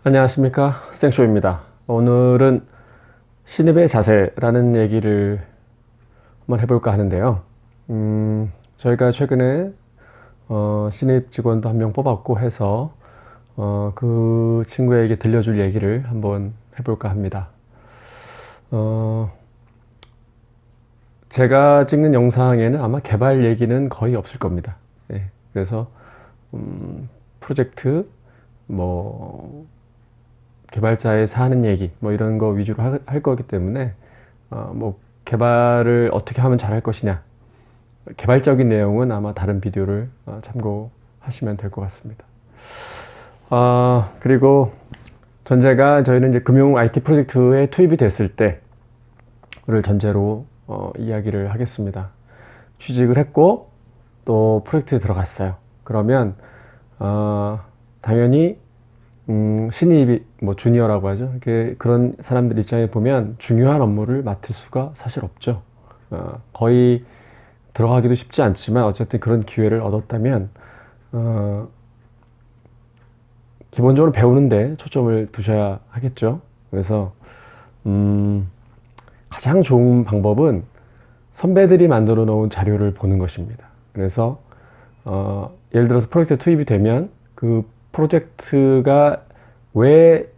안녕하십니까, 스탱쇼입니다. 오늘은 신입의 자세라는 얘기를 한번 해볼까 하는데요. 저희가 최근에 신입 직원도 한 명 뽑았고 해서 그 친구에게 들려줄 얘기를 한번 해볼까 합니다. 제가 찍는 영상에는 아마 개발 얘기는 거의 없을 겁니다. 그래서 프로젝트 뭐 개발자의 사는 얘기 뭐 이런 거 위주로 할 거기 때문에 뭐 개발을 어떻게 하면 잘할 것이냐, 개발적인 내용은 아마 다른 비디오를 참고하시면 될 것 같습니다. 그리고 저희는 이제 금융 IT 프로젝트에 투입이 됐을 때를 전제로 이야기를 하겠습니다. 취직을 했고 또 프로젝트에 들어갔어요. 그러면 당연히 신입이 뭐 주니어라고 하죠. 그런 사람들 입장에 보면 중요한 업무를 맡을 수가 사실 없죠. 거의 들어가기도 쉽지 않지만 어쨌든 그런 기회를 얻었다면 기본적으로 배우는데 초점을 두셔야 하겠죠. 그래서 가장 좋은 방법은 선배들이 만들어 놓은 자료를 보는 것입니다. 그래서 예를 들어서 프로젝트에 투입이 되면 그 프로젝트가 왜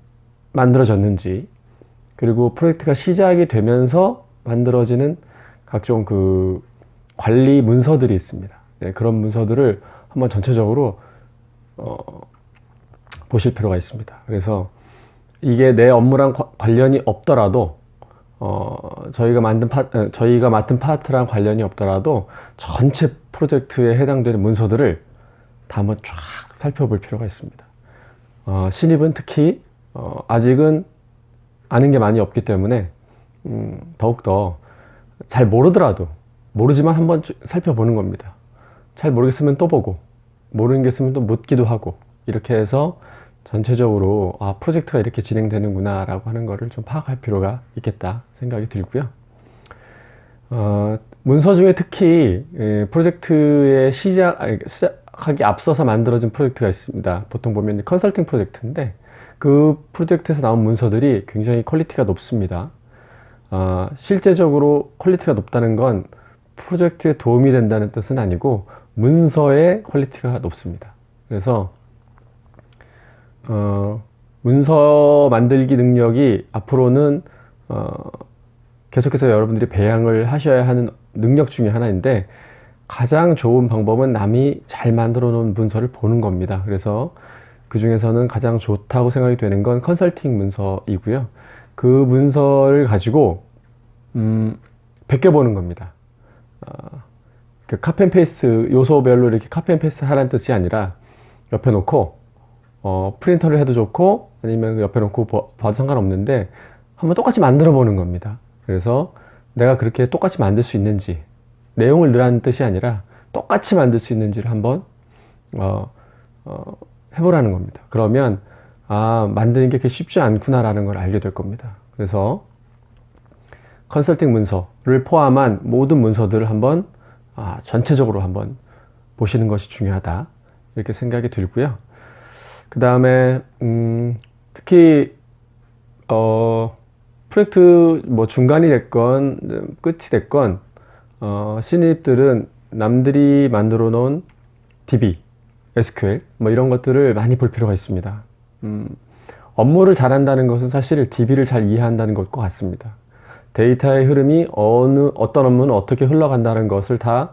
만들어졌는지, 그리고 프로젝트가 시작이 되면서 만들어지는 각종 그 관리 문서들이 있습니다. 그런 문서들을 한번 전체적으로 보실 필요가 있습니다. 그래서 이게 내 업무랑 관련이 없더라도 저희가 맡은 파트랑 관련이 없더라도 전체 프로젝트에 해당되는 문서들을 다 한번 쫙 살펴볼 필요가 있습니다. 신입은 특히 아직은 아는 게 많이 없기 때문에 더욱더 잘 모르지만 한번 살펴보는 겁니다. 잘 모르겠으면 또 보고, 모르는 게 있으면 또 묻기도 하고, 이렇게 해서 전체적으로 프로젝트가 이렇게 진행되는구나 라고 하는 거를 좀 파악할 필요가 있겠다 생각이 들고요. 문서 중에 특히 프로젝트의 시작하기 앞서서 만들어진 프로젝트가 있습니다. 보통 보면 컨설팅 프로젝트인데 그 프로젝트에서 나온 문서들이 굉장히 퀄리티가 높습니다. 실제적으로 퀄리티가 높다는 건 프로젝트에 도움이 된다는 뜻은 아니고 문서의 퀄리티가 높습니다. 그래서 문서 만들기 능력이 앞으로는 계속해서 여러분들이 배양을 하셔야 하는 능력 중에 하나인데, 가장 좋은 방법은 남이 잘 만들어 놓은 문서를 보는 겁니다. 그래서 그 중에서는 가장 좋다고 생각이 되는 건 컨설팅 문서이고요. 그 문서를 가지고 베껴보는 겁니다. 그 카피 앤 페이스트 요소별로 이렇게 카피 앤 페이스트 하라는 뜻이 아니라 옆에 놓고 프린터를 해도 좋고 아니면 옆에 놓고 봐도 상관없는데 한번 똑같이 만들어 보는 겁니다. 그래서 내가 그렇게 똑같이 만들 수 있는지, 내용을 넣으라는 뜻이 아니라 똑같이 만들 수 있는지를 한번 해보라는 겁니다. 그러면 만드는 게 그렇게 쉽지 않구나 라는 걸 알게 될 겁니다. 그래서 컨설팅 문서를 포함한 모든 문서들을 한번 전체적으로 한번 보시는 것이 중요하다 이렇게 생각이 들고요. 그 다음에 특히 프로젝트 뭐 중간이 됐건 끝이 됐건 신입들은 남들이 만들어 놓은 DB, SQL 뭐 이런 것들을 많이 볼 필요가 있습니다. 업무를 잘한다는 것은 사실 DB를 잘 이해한다는 것과 같습니다. 데이터의 흐름이 어떤 업무는 어떻게 흘러간다는 것을 다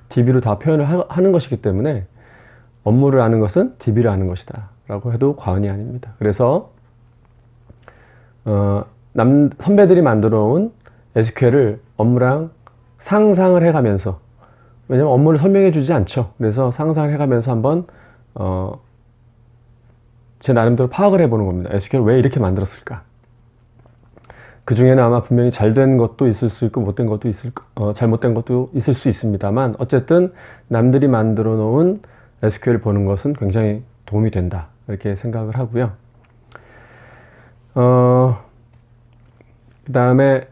DB로 다 표현을 하는 것이기 때문에 업무를 아는 것은 DB를 아는 것이다 라고 해도 과언이 아닙니다. 그래서 선배들이 만들어 놓은 SQL을 업무랑 상상을 해가면서, 왜냐면 업무를 설명해 주지 않죠. 그래서 상상을 해가면서 한번 제 나름대로 파악을 해보는 겁니다. SQL 왜 이렇게 만들었을까? 그 중에는 아마 분명히 잘된 것도 있을 수 있고 못된 것도 잘못된 것도 있을 수 있습니다만, 어쨌든 남들이 만들어 놓은 SQL 보는 것은 굉장히 도움이 된다 이렇게 생각을 하고요. 그 다음에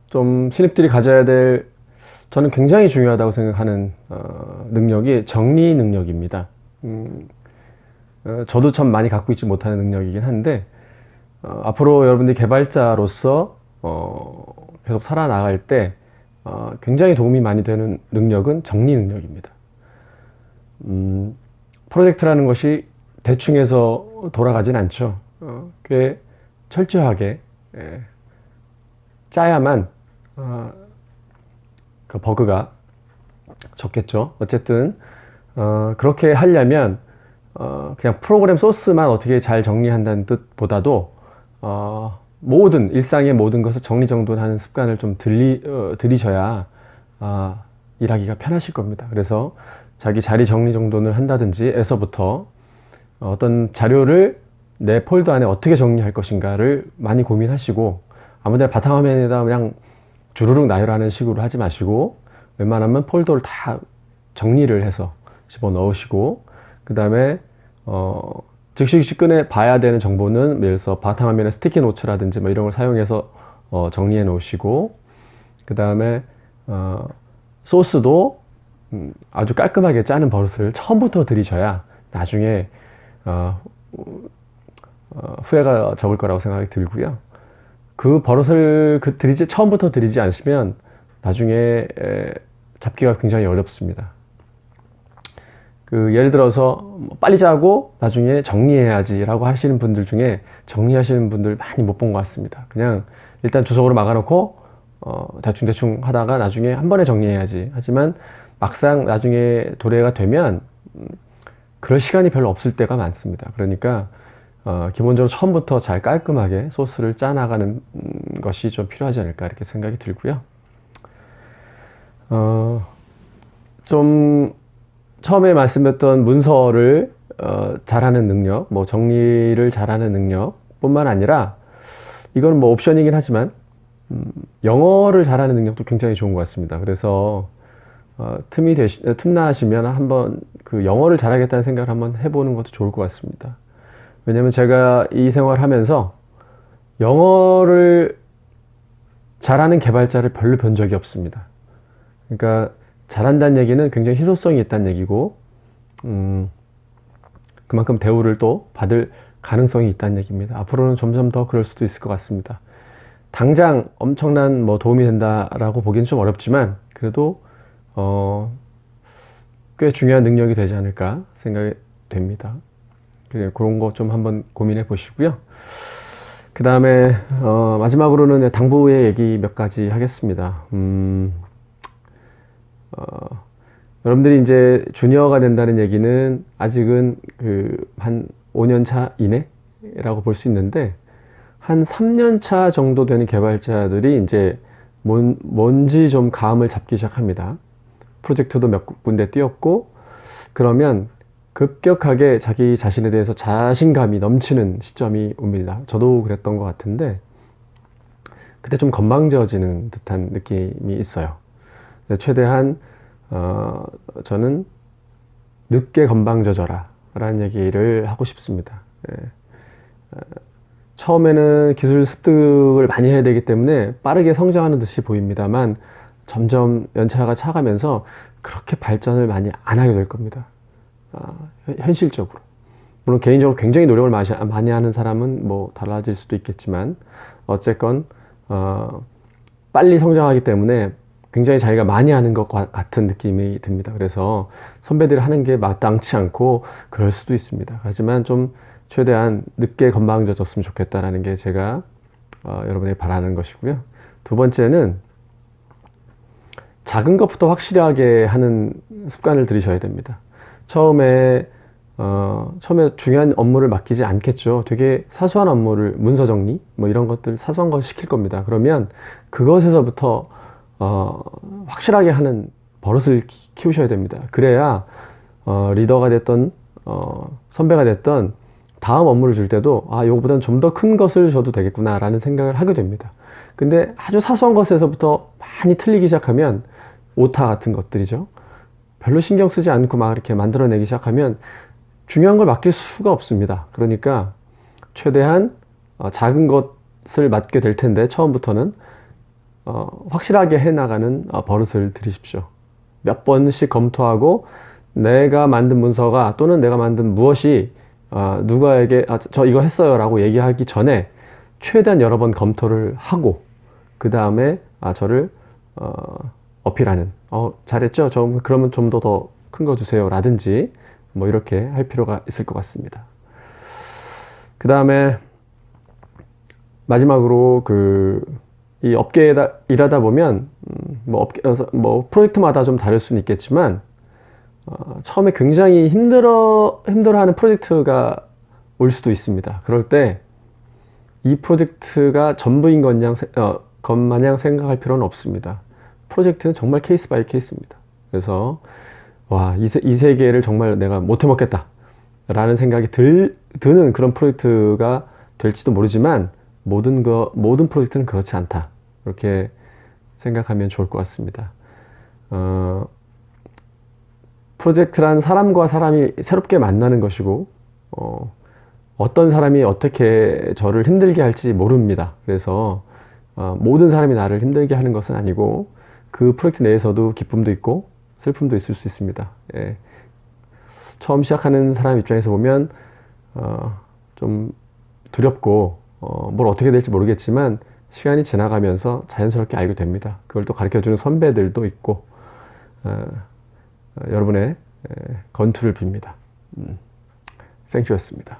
좀 신입들이 가져야 될, 저는 굉장히 중요하다고 생각하는 능력이 정리 능력입니다. 저도 참 많이 갖고 있지 못하는 능력이긴 한데, 앞으로 여러분들이 개발자로서 계속 살아나갈 때 굉장히 도움이 많이 되는 능력은 정리 능력입니다. 프로젝트라는 것이 대충 해서 돌아가진 않죠. 꽤 철저하게 짜야만 그 버그가 적겠죠. 어쨌든 그렇게 하려면 그냥 프로그램 소스만 어떻게 잘 정리한다는 뜻보다도 모든 일상의 모든 것을 정리정돈하는 습관을 좀 들이셔야 일하기가 편하실 겁니다. 그래서 자기 자리 정리정돈을 한다든지 에서부터 어떤 자료를 내 폴더 안에 어떻게 정리할 것인가를 많이 고민하시고, 아무데나 바탕화면에다 그냥 주르륵 나열하는 식으로 하지 마시고 웬만하면 폴더를 다 정리를 해서 집어넣으시고, 그 다음에 즉시 꺼내 봐야 되는 정보는 예를 들어서 바탕화면에 스티키 노츠라든지 뭐 이런 걸 사용해서 정리해 놓으시고, 그 다음에 소스도 아주 깔끔하게 짜는 버릇을 처음부터 들이셔야 나중에 후회가 적을 거라고 생각이 들고요. 그 버릇을 처음부터 들이지 않으시면 나중에 잡기가 굉장히 어렵습니다. 예를 들어서 빨리 자고 나중에 정리해야지 라고 하시는 분들 중에 정리하시는 분들 많이 못 본 것 같습니다. 그냥 일단 주석으로 막아놓고 대충 하다가 나중에 한 번에 정리해야지 하지만 막상 나중에 도래가 되면 그럴 시간이 별로 없을 때가 많습니다. 그러니까 기본적으로 처음부터 잘 깔끔하게 소스를 짜나가는 것이 좀 필요하지 않을까 이렇게 생각이 들고요. 좀 처음에 말씀드렸던 문서를 잘하는 능력, 뭐 정리를 잘하는 능력 뿐만 아니라, 이건 뭐 옵션이긴 하지만 영어를 잘하는 능력도 굉장히 좋은 것 같습니다. 그래서 틈나시면 한번 그 영어를 잘하겠다는 생각을 한번 해보는 것도 좋을 것 같습니다. 왜냐면 제가 이 생활을 하면서 영어를 잘하는 개발자를 별로 본 적이 없습니다. 그러니까 잘한다는 얘기는 굉장히 희소성이 있다는 얘기고, 그만큼 대우를 또 받을 가능성이 있다는 얘기입니다. 앞으로는 점점 더 그럴 수도 있을 것 같습니다. 당장 엄청난 뭐 도움이 된다라고 보기는 좀 어렵지만, 그래도 꽤 중요한 능력이 되지 않을까 생각이 됩니다. 그런 거 좀 한번 고민해 보시고요. 그 다음에 마지막으로는 당부의 얘기 몇 가지 하겠습니다. 여러분들이 이제 주니어가 된다는 얘기는 아직은 한 5년 차 이내라고 볼 수 있는데, 한 3년 차 정도 되는 개발자들이 이제 뭔지 좀 감을 잡기 시작합니다. 프로젝트도 몇 군데 띄었고, 그러면 급격하게 자기 자신에 대해서 자신감이 넘치는 시점이 옵니다. 저도 그랬던 것 같은데, 그때 좀 건방져지는 듯한 느낌이 있어요. 최대한 저는 늦게 건방져져라 라는 얘기를 하고 싶습니다. 처음에는 기술 습득을 많이 해야 되기 때문에 빠르게 성장하는 듯이 보입니다만, 점점 연차가 차가면서 그렇게 발전을 많이 안 하게 될 겁니다. 현실적으로. 물론 개인적으로 굉장히 노력을 많이 하는 사람은 뭐 달라질 수도 있겠지만, 어쨌건 빨리 성장하기 때문에 굉장히 자기가 많이 하는 것 같은 느낌이 듭니다. 그래서 선배들이 하는 게 마땅치 않고 그럴 수도 있습니다. 하지만 좀 최대한 늦게 건방져졌으면 좋겠다라는 게 제가 여러분에게 바라는 것이고요. 두 번째는 작은 것부터 확실하게 하는 습관을 들이셔야 됩니다. 처음에 중요한 업무를 맡기지 않겠죠. 되게 사소한 업무를, 문서 정리 뭐 이런 것들 사소한 걸 시킬 겁니다. 그러면 그것에서부터 확실하게 하는 버릇을 키우셔야 됩니다. 그래야 리더가 됐던 선배가 됐던 다음 업무를 줄 때도 이거보다는 좀 더 큰 것을 줘도 되겠구나 라는 생각을 하게 됩니다. 근데 아주 사소한 것에서부터 많이 틀리기 시작하면, 오타 같은 것들이죠, 별로 신경 쓰지 않고 막 이렇게 만들어내기 시작하면 중요한 걸 맡길 수가 없습니다. 그러니까 최대한 작은 것을 맡게 될 텐데 처음부터는 확실하게 해나가는 버릇을 들이십시오. 몇 번씩 검토하고 내가 만든 문서가 또는 내가 만든 무엇이 누가에게 저 이거 했어요 라고 얘기하기 전에 최대한 여러 번 검토를 하고 그 다음에 저를 어필하는 잘했죠? 그러면 좀 더 큰 거 주세요 라든지 뭐 이렇게 할 필요가 있을 것 같습니다. 그 다음에 마지막으로 이 업계에 일하다 보면 뭐 프로젝트마다 좀 다를 수는 있겠지만 처음에 굉장히 힘들어하는 프로젝트가 올 수도 있습니다. 그럴 때 이 프로젝트가 전부인 것마냥 생각할 필요는 없습니다. 프로젝트는 정말 케이스 바이 케이스입니다. 그래서 이 세계를 정말 내가 못해 먹겠다 라는 생각이 드는 그런 프로젝트가 될지도 모르지만 모든 프로젝트는 그렇지 않다. 이렇게 생각하면 좋을 것 같습니다. 프로젝트란 사람과 사람이 새롭게 만나는 것이고 어떤 사람이 어떻게 저를 힘들게 할지 모릅니다. 그래서 모든 사람이 나를 힘들게 하는 것은 아니고 그 프로젝트 내에서도 기쁨도 있고 슬픔도 있을 수 있습니다. 예. 처음 시작하는 사람 입장에서 보면 좀 두렵고 뭘 어떻게 될지 모르겠지만 시간이 지나가면서 자연스럽게 알게 됩니다. 그걸 또 가르쳐주는 선배들도 있고 여러분의 건투를 빕니다. 생큐였습니다.